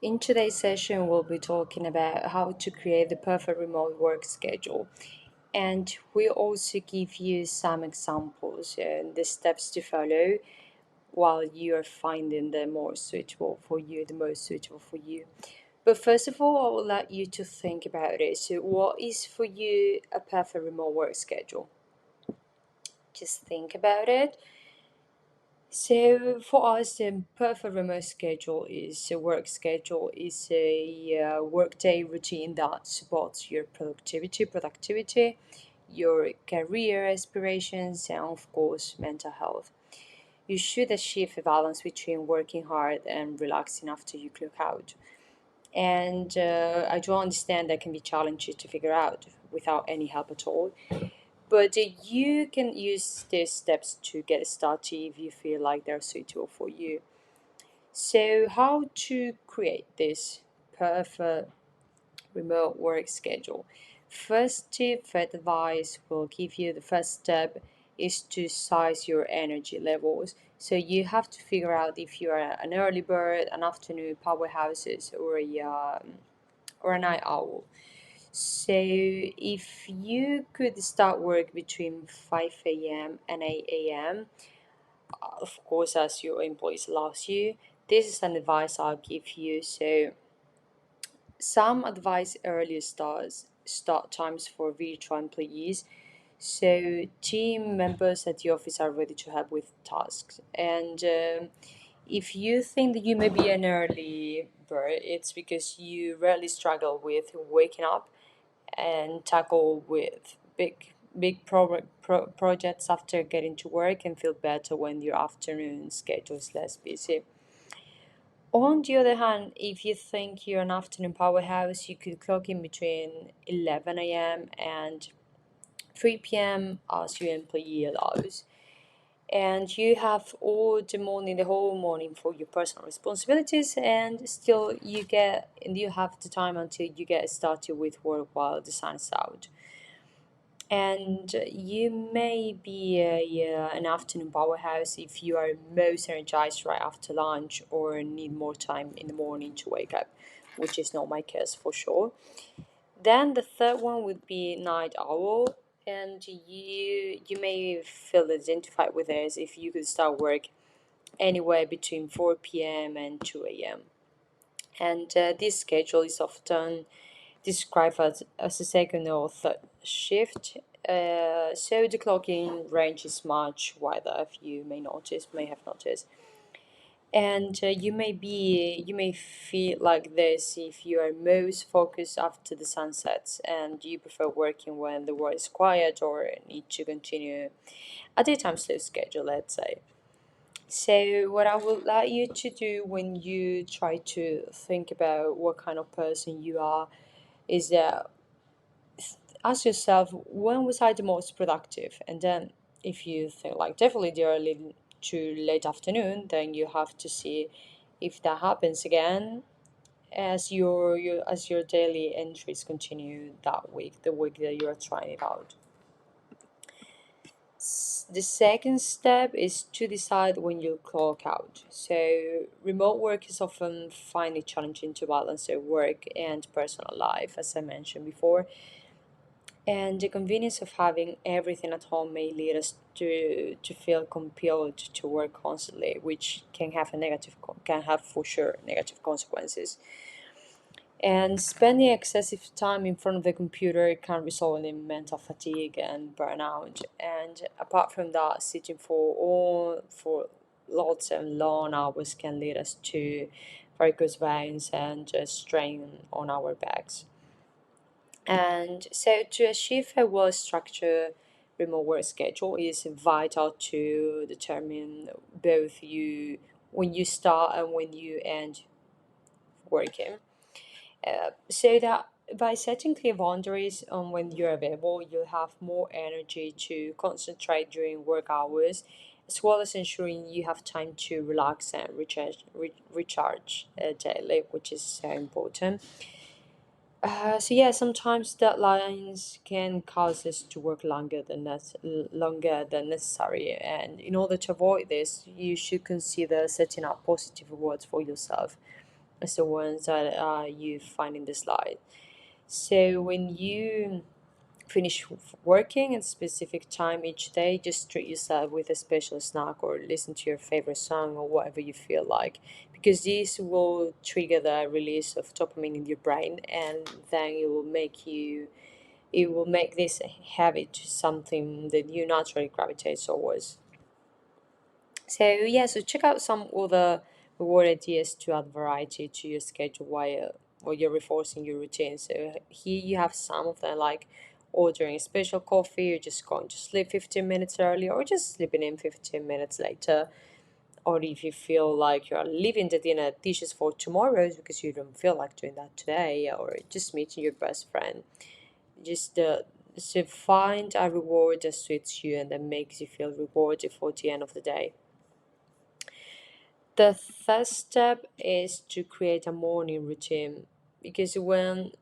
In today's session, we'll be talking about how to create the perfect remote work schedule. And we'll also give you some examples and the steps to follow while you are finding the most suitable for you. But first of all, I would like you to think about it. So, what is for you a perfect remote work schedule? Just think about it. So for us, the perfect remote schedule is a work schedule is a workday routine that supports your productivity, your career aspirations, and of course, mental health. You should achieve a balance between working hard and relaxing after you clock out. And I do understand that can be challenging to figure out without any help at all. But you can use these steps to get started if you feel like they're suitable for you. So, how to create this perfect remote work schedule? First tip, advice will give you the first step is to size your energy levels. So you have to figure out if you are an early bird, an afternoon powerhouses, or a night owl. So, if you could start work between 5 a.m. and 8 a.m., of course, as your employees allows you, this is an advice I'll give you. So, some advise earlier start times for virtual employees. So, team members at the office are ready to help with tasks. And if you think that you may be an early bird, it's because you rarely struggle with waking up and tackle with projects after getting to work and feel better when your afternoon schedule is less busy. On the other hand, if you think you're an afternoon powerhouse, you could clock in between 11 a.m. and 3 p.m. as your employee allows. And you have all the morning, the whole morning for your personal responsibilities, and still you have the time until you get started with work while the sun is out. And you may be an afternoon powerhouse if you are most energized right after lunch or need more time in the morning to wake up, which is not my case for sure. Then the third one would be night owl, and you may feel identified with this if you could start work anywhere between 4 p.m. and 2 a.m. And this schedule is often described as a second or third shift. So the clocking range is much wider, if you may have noticed. And you may feel like this if you are most focused after the sun sets and you prefer working when the world is quiet or need to continue a daytime slow schedule, let's say. So, what I would like you to do when you try to think about what kind of person you are is that ask yourself, when was I the most productive? And then, if you think like definitely the early to late afternoon, then you have to see if that happens again as your daily entries continue that week, the week that you are trying it out. The second step is to decide when you clock out. So, remote work is often finding challenging to balance their work and personal life, as I mentioned before. And the convenience of having everything at home may lead us to feel compelled to work constantly, which can have for sure negative consequences. And spending excessive time in front of the computer can result in mental fatigue and burnout. And apart from that, sitting for lots and long hours can lead us to varicose veins and strain on our backs. And so, to achieve a well structured remote work schedule is vital to determine both you when you start and when you end working. So that by setting clear boundaries on when you're available, you'll have more energy to concentrate during work hours, as well as ensuring you have time to relax and recharge daily, which is so important. So yeah, sometimes deadlines can cause us to work longer than necessary, and in order to avoid this, you should consider setting up positive rewards for yourself. as the ones that you find in the slide. So when you finish working at a specific time each day, just treat yourself with a special snack or listen to your favorite song or whatever you feel like, because this will trigger the release of dopamine in your brain, and then it will make this habit something that you naturally gravitate towards. So yeah, so check out some other reward ideas to add variety to your schedule while you're reinforcing your routine. So here you have some of them, like ordering a special coffee, or just going to sleep 15 minutes early, or just sleeping in 15 minutes later. Or if you feel like you're leaving the dinner dishes for tomorrow because you don't feel like doing that today, or just meeting your best friend. Just so find a reward that suits you and that makes you feel rewarded for the end of the day. The third step is to create a morning routine, because when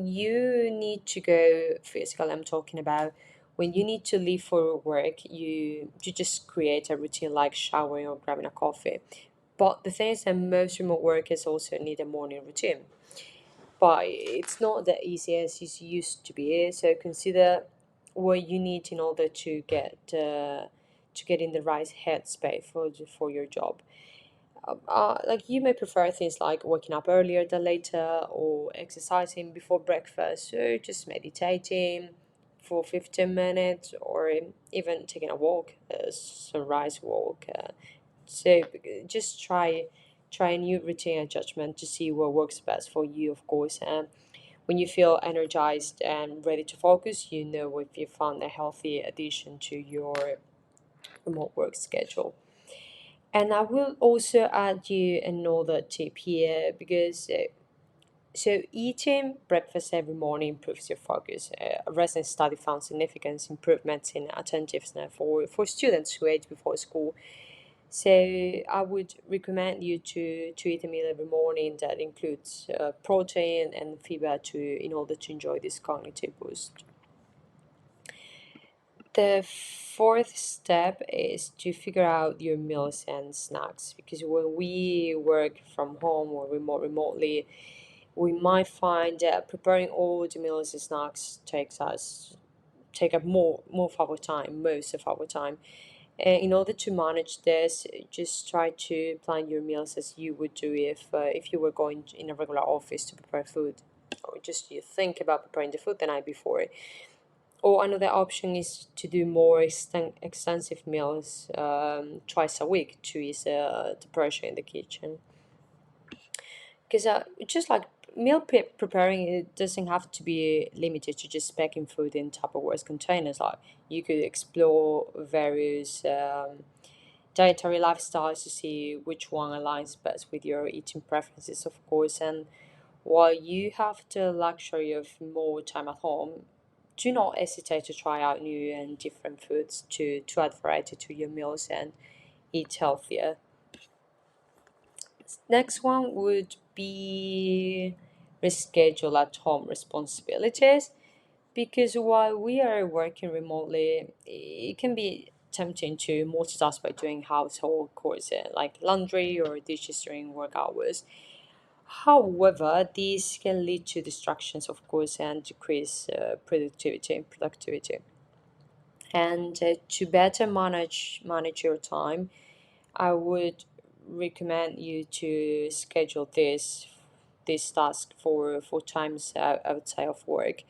you need to go physical, I'm talking about when you need to leave for work, you just create a routine like showering or grabbing a coffee. But the thing is that most remote workers also need a morning routine, but it's not that easy as it used to be. So consider what you need in order to get in the right headspace for your job. Like you may prefer things like waking up earlier than later, or exercising before breakfast, or just meditating for 15 minutes, or even taking a walk, a sunrise walk. So just try a new routine adjustment to see what works best for you, of course. And when you feel energized and ready to focus, you know if you found a healthy addition to your remote work schedule. And I will also add you another tip here, because so eating breakfast every morning improves your focus. A recent study found significant improvements in attentiveness for students who ate before school. So I would recommend you to eat a meal every morning that includes protein and fiber to in order to enjoy this cognitive boost. The fourth step is to figure out your meals and snacks, because when we work from home or remotely, we might find that preparing all the meals and snacks take up more of our time, most of our time. And in order to manage this, just try to plan your meals as you would do if you were going in a regular office to prepare food, or just you think about preparing the food the night before. Or another option is to do more extensive meals twice a week to ease the pressure in the kitchen. Because just like preparing, it doesn't have to be limited to just packing food in Tupperware containers. Like you could explore various dietary lifestyles to see which one aligns best with your eating preferences, of course. And while you have the luxury of more time at home, do not hesitate to try out new and different foods to add variety to your meals and eat healthier. Next one would be reschedule at home responsibilities, because while we are working remotely, it can be tempting to multitask by doing household chores like laundry or dishes during work hours. However, these can lead to distractions, of course, and decrease productivity. And to better manage your time, I would recommend you to schedule this task for times outside of work,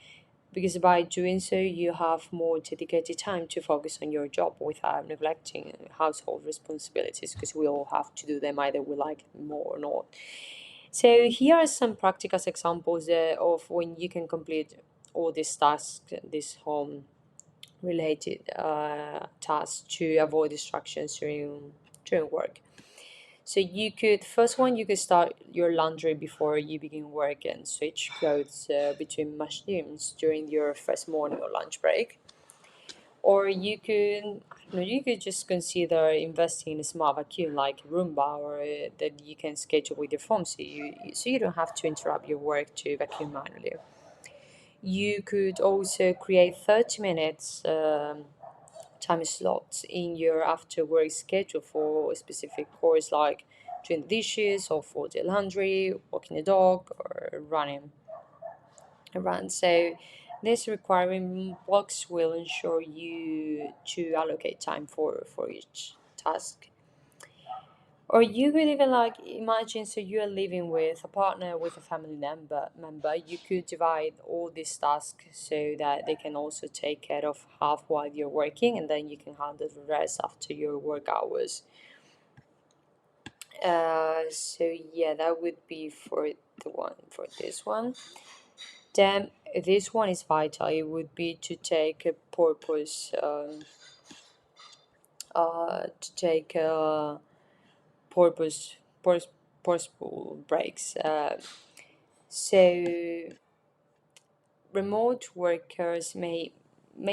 because by doing so you have more dedicated time to focus on your job without neglecting household responsibilities, because we all have to do them either we like it more or not. So here are some practical examples of when you can complete all these tasks, these home related tasks, to avoid distractions during work. So you could start your laundry before you begin work and switch clothes between machines during your first morning or lunch break. Or you could just consider investing in a smart vacuum like Roomba, or that you can schedule with your phone, so you don't have to interrupt your work to vacuum manually. You could also create 30 minutes time slots in your after work schedule for a specific course like doing the dishes or fold the laundry, walking the dog, or running around. So this requiring blocks will ensure you to allocate time for each task. Or you could even like imagine, so you're living with a partner, with a family member, you could divide all these tasks so that they can also take care of half while you're working, and then you can handle the rest after your work hours. So yeah, that would be for this one. Then this one is vital. It would be to take a to take purpose purpose purposeful breaks. So remote workers may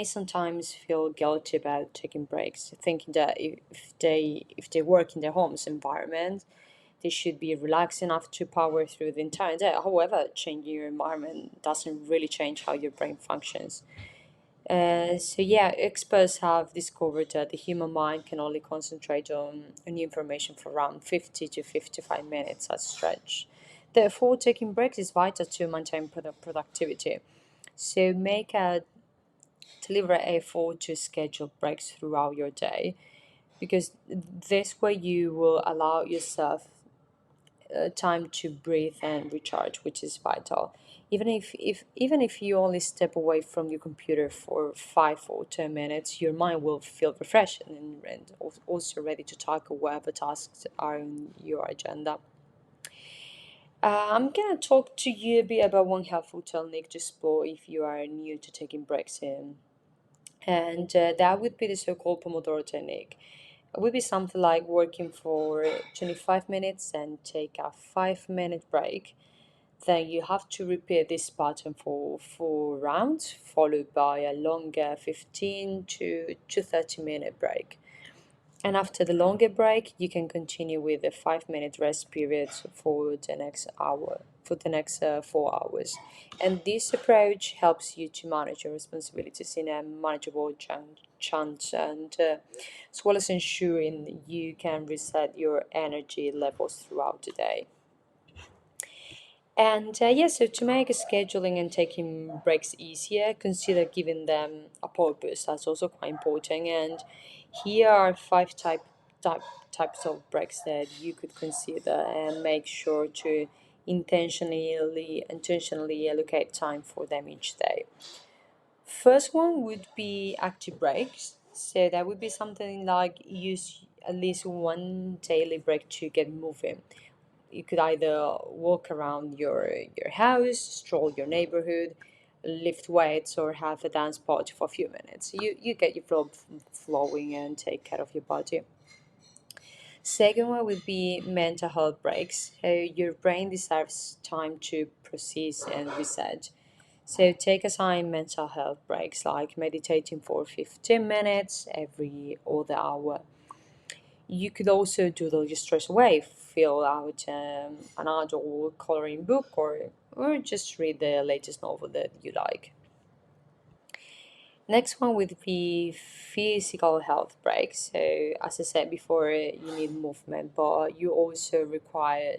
sometimes feel guilty about taking breaks, thinking that if they work in their home's environment, they should be relaxed enough to power through the entire day. However, changing your environment doesn't really change how your brain functions. So yeah, experts have discovered that the human mind can only concentrate on new information for around 50 to 55 minutes at stretch. Therefore, taking breaks is vital to maintain productivity. So make a deliberate effort to schedule breaks throughout your day, because this way you will allow yourself time to breathe and recharge, which is vital. Even if you only step away from your computer for 5 or 10 minutes, your mind will feel refreshed and also ready to tackle whatever tasks are on your agenda. I'm gonna talk to you a bit about one helpful technique to explore if you are new to taking breaks in, and that would be the so-called Pomodoro technique. It would be something like working for 25 minutes and take a 5 minute break. Then you have to repeat this pattern for 4 rounds, followed by a longer 15 to 30 minute break. And after the longer break, you can continue with a 5 minute rest period for the next hour, for the next 4 hours. And this approach helps you to manage your responsibilities in a manageable chunks, and as well as ensuring you can reset your energy levels throughout the day. And yeah, so to make scheduling and taking breaks easier, consider giving them a purpose. That's also quite important. And here are five type, types of breaks that you could consider, and make sure to intentionally allocate time for them each day. First one would be active breaks. So that would be something like use at least one daily break to get moving. You could either walk around your house, stroll your neighborhood, lift weights, or have a dance party for a few minutes. You get your blood flowing and take care of your body. Second one would be mental health breaks. So your brain deserves time to process and reset. So take aside mental health breaks like meditating for 15 minutes every other hour. You could also doodle your stress away, fill out an adult coloring book, or just read the latest novel that you like. Next one would be physical health breaks. So, as I said before, you need movement, but you also require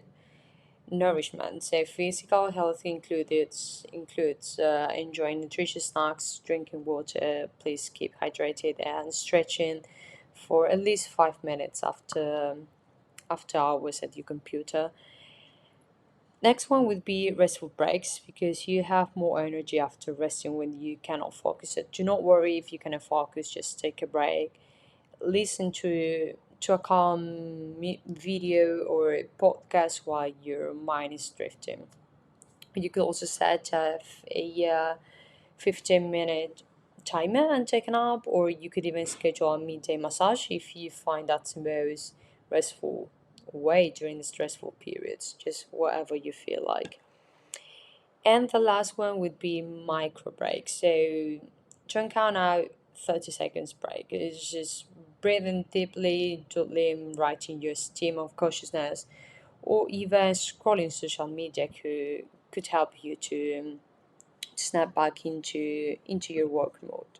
nourishment. So, physical health includes enjoying nutritious snacks, drinking water. Please keep hydrated, and stretching for at least 5 minutes after hours at your computer. Next one would be restful breaks, because you have more energy after resting when you cannot focus. So do not worry if you cannot focus, just take a break. Listen to a calm video or a podcast while your mind is drifting. You could also set a 15-minute timer and take a nap, or you could even schedule a midday massage if you find that's the most restful way during the stressful periods, just whatever you feel like. And the last one would be micro breaks. So don't count out 30 seconds break. It's just breathing deeply, doodling, writing your stream of consciousness, or even scrolling social media could help you to snap back into your work mode.